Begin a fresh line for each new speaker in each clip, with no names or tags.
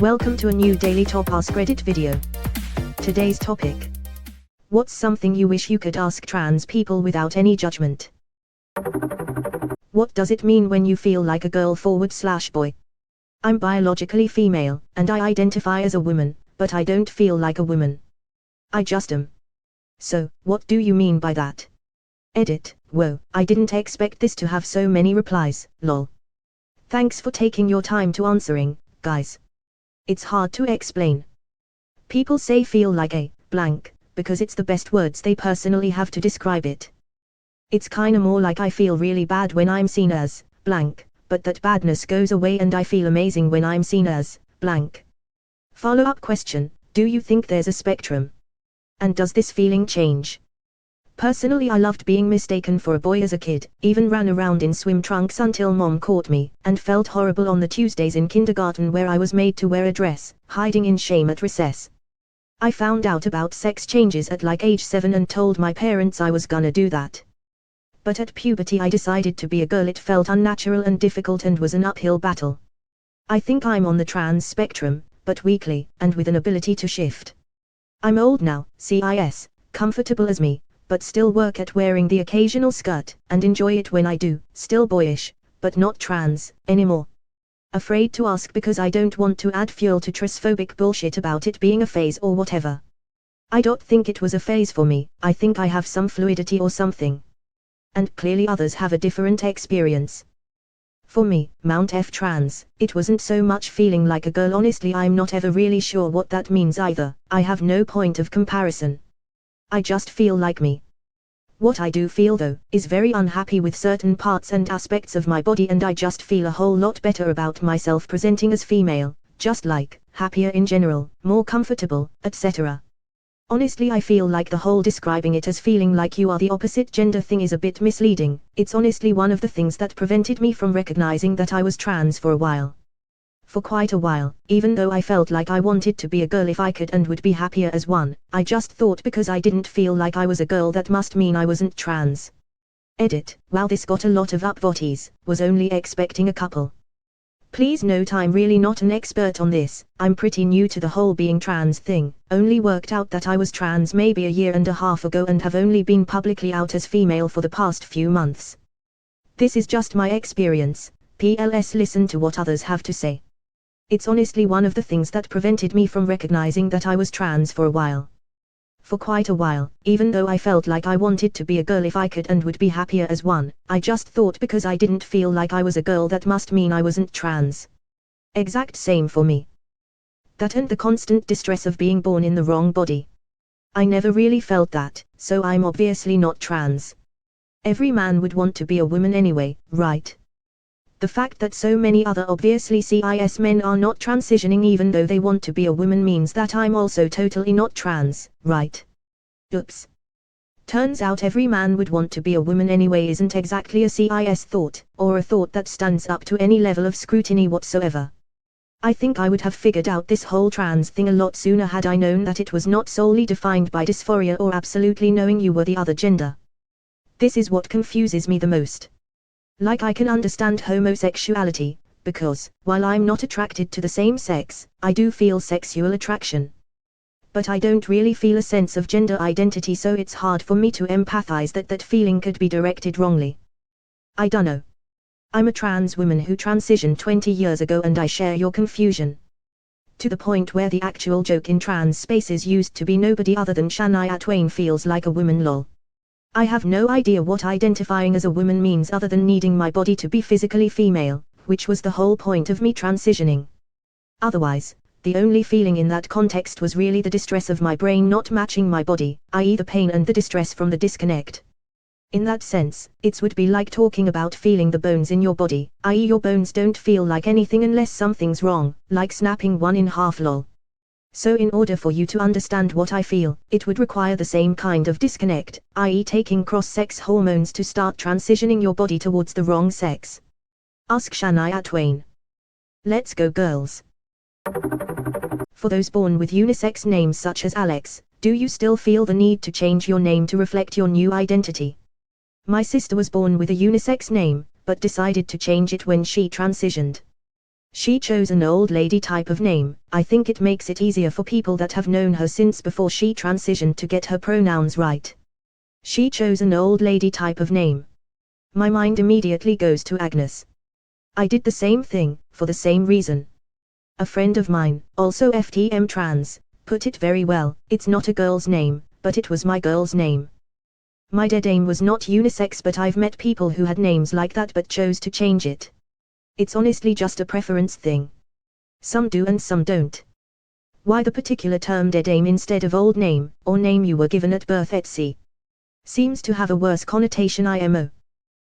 Welcome to a new daily top Askreddit video. Today's topic: what's something you wish you could ask trans people without any judgment? What does it mean when you feel like a girl/boy? I'm biologically female, and I identify as a woman, but I don't feel like a woman. I just am. So, what do you mean by that? Edit: whoa, I didn't expect this to have so many replies, lol. Thanks for taking your time to answering, guys. It's hard to explain. People say feel like a blank, because it's the best words they personally have to describe it. It's kinda more like I feel really bad when I'm seen as blank, but that badness goes away and I feel amazing when I'm seen as blank. Follow-up question: do you think there's a spectrum? And does this feeling change? Personally, I loved being mistaken for a boy as a kid, even ran around in swim trunks until mom caught me, and felt horrible on the Tuesdays in kindergarten where I was made to wear a dress, hiding in shame at recess. I found out about sex changes at like age 7 and told my parents I was gonna do that. But at puberty I decided to be a girl. It felt unnatural and difficult and was an uphill battle. I think I'm on the trans spectrum, but weakly, and with an ability to shift. I'm old now, cis, comfortable as me, but still work at wearing the occasional skirt, and enjoy it when I do, still boyish, but not trans, anymore. Afraid to ask because I don't want to add fuel to transphobic bullshit about it being a phase or whatever. I don't think it was a phase for me, I think I have some fluidity or something. And clearly others have a different experience. For me, Mount F trans, it wasn't so much feeling like a girl. Honestly, I'm not ever really sure what that means either. I have no point of comparison. I just feel like me. What I do feel though, is very unhappy with certain parts and aspects of my body, and I just feel a whole lot better about myself presenting as female, just like, happier in general, more comfortable, etc. Honestly, I feel like the whole describing it as feeling like you are the opposite gender thing is a bit misleading. It's honestly one of the things that prevented me from recognizing that I was trans for a while. For quite a while, even though I felt like I wanted to be a girl if I could and would be happier as one, I just thought because I didn't feel like I was a girl that must mean I wasn't trans. Edit: wow, this got a lot of upvotes, was only expecting a couple. Please note I'm really not an expert on this, I'm pretty new to the whole being trans thing, only worked out that I was trans maybe a year and a half ago and have only been publicly out as female for the past few months. This is just my experience, PLS listen to what others have to say. It's honestly one of the things that prevented me from recognizing that I was trans for a while. For quite a while, even though I felt like I wanted to be a girl if I could and would be happier as one, I just thought because I didn't feel like I was a girl that must mean I wasn't trans. Exact same for me. That and the constant distress of being born in the wrong body. I never really felt that, so I'm obviously not trans. Every man would want to be a woman anyway, right? The fact that so many other obviously cis men are not transitioning even though they want to be a woman means that I'm also totally not trans, right? Oops. Turns out every man would want to be a woman anyway isn't exactly a cis thought, or a thought that stands up to any level of scrutiny whatsoever. I think I would have figured out this whole trans thing a lot sooner had I known that it was not solely defined by dysphoria or absolutely knowing you were the other gender. This is what confuses me the most. Like, I can understand homosexuality, because, while I'm not attracted to the same sex, I do feel sexual attraction. But I don't really feel a sense of gender identity, so it's hard for me to empathize that that feeling could be directed wrongly. I dunno. I'm a trans woman who transitioned 20 years ago and I share your confusion. To the point where the actual joke in trans spaces used to be nobody other than Shania Twain feels like a woman, lol. I have no idea what identifying as a woman means other than needing my body to be physically female, which was the whole point of me transitioning. Otherwise, the only feeling in that context was really the distress of my brain not matching my body, i.e. the pain and the distress from the disconnect. In that sense, it would be like talking about feeling the bones in your body, i.e. your bones don't feel like anything unless something's wrong, like snapping one in half, lol. So in order for you to understand what I feel, it would require the same kind of disconnect, i.e. taking cross-sex hormones to start transitioning your body towards the wrong sex. Ask Shania Twain. Let's go, girls. For those born with unisex names such as Alex, do you still feel the need to change your name to reflect your new identity? My sister was born with a unisex name, but decided to change it when she transitioned. She chose an old lady type of name. I think it makes it easier for people that have known her since before she transitioned to get her pronouns right. She chose an old lady type of name. My mind immediately goes to Agnes. I did the same thing, for the same reason. A friend of mine, also FTM trans, put it very well. It's not a girl's name, but it was my girl's name. My dead aim was not unisex, but I've met people who had names like that but chose to change it. It's honestly just a preference thing. Some do and some don't. Why the particular term dead aim instead of old name, or name you were given at birth etc. seems to have a worse connotation IMO.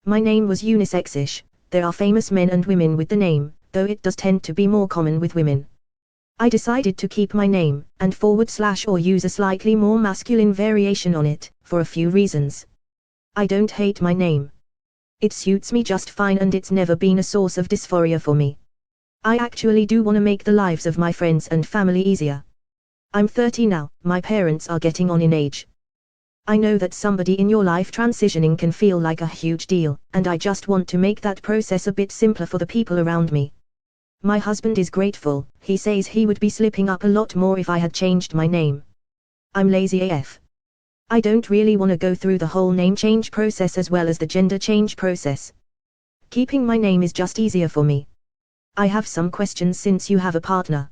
My name was unisex-ish. There are famous men and women with the name, though it does tend to be more common with women. I decided to keep my name, and / or use a slightly more masculine variation on it, for a few reasons. I don't hate my name. It suits me just fine and it's never been a source of dysphoria for me. I actually do want to make the lives of my friends and family easier. I'm 30 now, my parents are getting on in age. I know that somebody in your life transitioning can feel like a huge deal, and I just want to make that process a bit simpler for the people around me. My husband is grateful. He says he would be slipping up a lot more if I had changed my name. I'm lazy AF. I don't really want to go through the whole name change process as well as the gender change process. Keeping my name is just easier for me. I have some questions since you have a partner.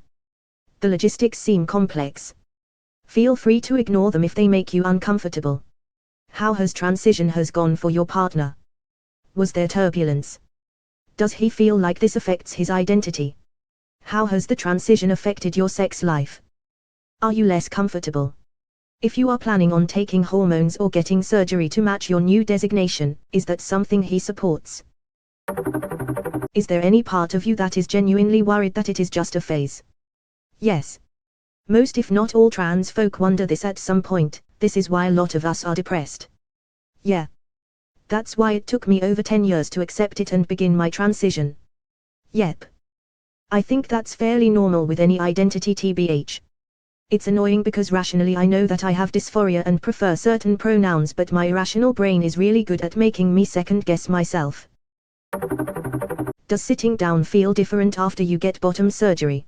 The logistics seem complex. Feel free to ignore them if they make you uncomfortable. How has transition gone for your partner? Was there turbulence? Does he feel like this affects his identity? How has the transition affected your sex life? Are you less comfortable? If you are planning on taking hormones or getting surgery to match your new designation, is that something he supports? Is there any part of you that is genuinely worried that it is just a phase? Yes. Most if not all trans folk wonder this at some point. This is why a lot of us are depressed. Yeah. That's why it took me over 10 years to accept it and begin my transition. Yep. I think that's fairly normal with any identity TBH. It's annoying because rationally I know that I have dysphoria and prefer certain pronouns, but my irrational brain is really good at making me second guess myself. Does sitting down feel different after you get bottom surgery?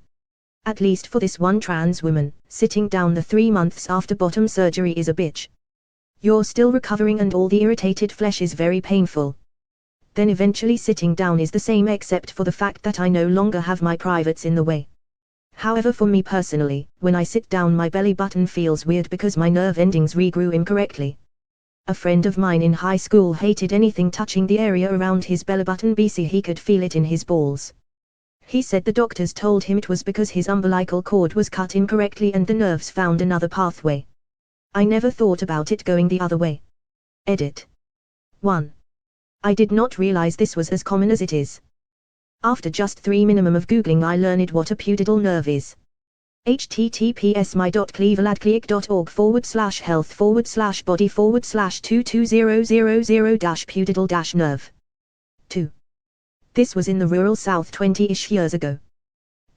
At least for this one trans woman, sitting down the 3 months after bottom surgery is a bitch. You're still recovering and all the irritated flesh is very painful. Then eventually sitting down is the same except for the fact that I no longer have my privates in the way. However, for me personally, when I sit down my belly button feels weird because my nerve endings regrew incorrectly. A friend of mine in high school hated anything touching the area around his belly button because he could feel it in his balls. He said the doctors told him it was because his umbilical cord was cut incorrectly and the nerves found another pathway. I never thought about it going the other way. Edit. 1. I did not realize this was as common as it is. After just 3 minimum of googling I learned what a pudendal nerve is. https://clevelandclick.org/health/body/22000-pudendal-nerve. 2. This was in the rural South 20-ish years ago.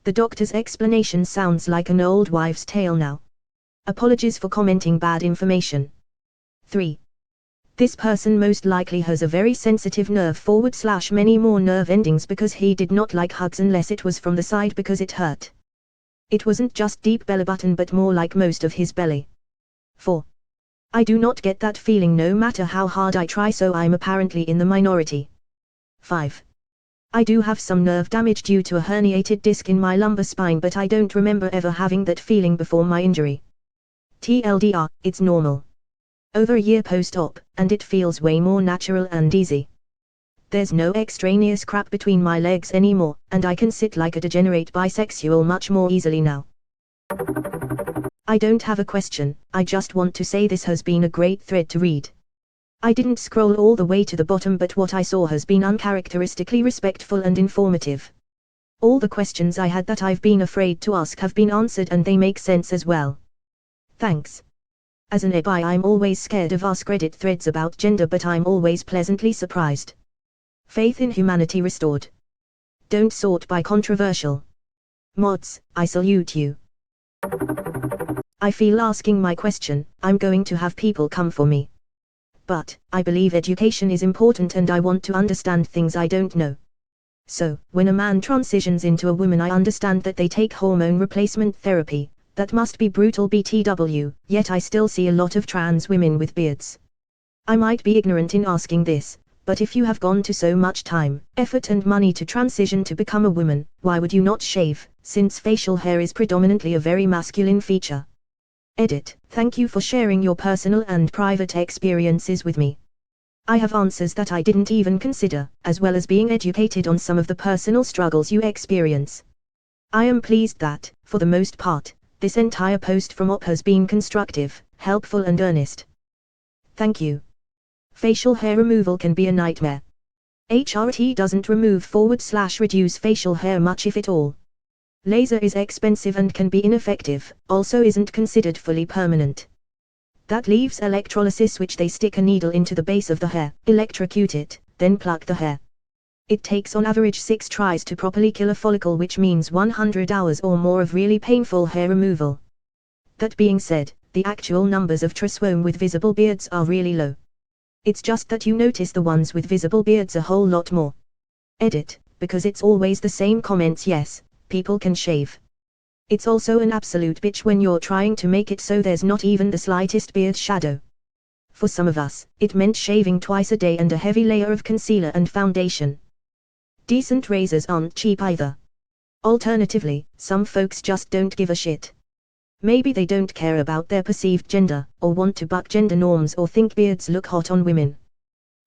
The doctor's explanation sounds like an old wives' tale now. Apologies for commenting bad information. 3. This person most likely has a very sensitive nerve / many more nerve endings because he did not like hugs unless it was from the side because it hurt. It wasn't just deep belly button but more like most of his belly. 4. I do not get that feeling no matter how hard I try, so I'm apparently in the minority. 5. I do have some nerve damage due to a herniated disc in my lumbar spine, but I don't remember ever having that feeling before my injury. TLDR, it's normal. Over a year post-op, and it feels way more natural and easy. There's no extraneous crap between my legs anymore, and I can sit like a degenerate bisexual much more easily now. I don't have a question, I just want to say this has been a great thread to read. I didn't scroll all the way to the bottom, but what I saw has been uncharacteristically respectful and informative. All the questions I had that I've been afraid to ask have been answered and they make sense as well. Thanks. As an bi, I'm always scared of Askreddit threads about gender, but I'm always pleasantly surprised. Faith in humanity restored. Don't sort by controversial. Mods, I salute you. I feel asking my question, I'm going to have people come for me. But, I believe education is important and I want to understand things I don't know. So, when a man transitions into a woman, I understand that they take hormone replacement therapy. That must be brutal BTW, yet I still see a lot of trans women with beards. I might be ignorant in asking this, but if you have gone to so much time, effort and money to transition to become a woman, why would you not shave, since facial hair is predominantly a very masculine feature? Edit. Thank you for sharing your personal and private experiences with me. I have answers that I didn't even consider, as well as being educated on some of the personal struggles you experience. I am pleased that, for the most part, this entire post from OP has been constructive, helpful and earnest. Thank you. Facial hair removal can be a nightmare. HRT doesn't remove/reduce facial hair much if at all. Laser is expensive and can be ineffective, also isn't considered fully permanent. That leaves electrolysis, which they stick a needle into the base of the hair, electrocute it, then pluck the hair. It takes on average 6 tries to properly kill a follicle, which means 100 hours or more of really painful hair removal. That being said, the actual numbers of trans with visible beards are really low. It's just that you notice the ones with visible beards a whole lot more. Edit, because it's always the same comments. Yes, people can shave. It's also an absolute bitch when you're trying to make it so there's not even the slightest beard shadow. For some of us, it meant shaving twice a day and a heavy layer of concealer and foundation. Decent razors aren't cheap either. Alternatively, some folks just don't give a shit. Maybe they don't care about their perceived gender, or want to buck gender norms, or think beards look hot on women.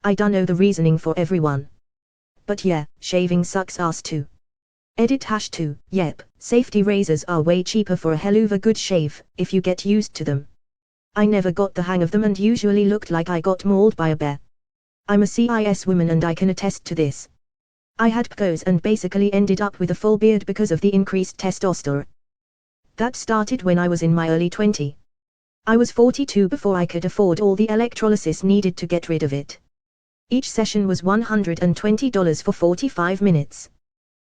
I don't know the reasoning for everyone. But yeah, shaving sucks ass too. Edit #2, yep, safety razors are way cheaper for a hell of a good shave, if you get used to them. I never got the hang of them and usually looked like I got mauled by a bear. I'm a cis woman and I can attest to this. I had PCOS and basically ended up with a full beard because of the increased testosterone. That started when I was in my early 20s. I was 42 before I could afford all the electrolysis needed to get rid of it. Each session was $120 for 45 minutes.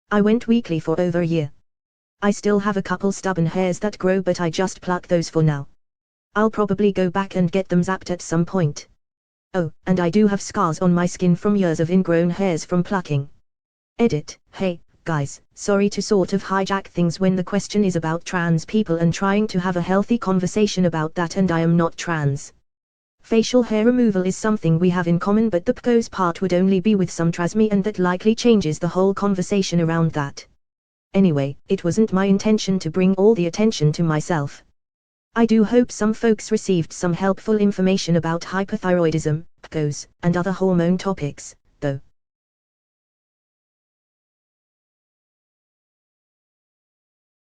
I went weekly for over a year. I still have a couple stubborn hairs that grow, but I just pluck those for now. I'll probably go back and get them zapped at some point. Oh, and I do have scars on my skin from years of ingrown hairs from plucking. Edit. Hey, guys, sorry to sort of hijack things when the question is about trans people and trying to have a healthy conversation about that, and I am not trans. Facial hair removal is something we have in common, but the PCOS part would only be with some trans me, and that likely changes the whole conversation around that. Anyway, it wasn't my intention to bring all the attention to myself. I do hope some folks received some helpful information about hypothyroidism, PCOS, and other hormone topics.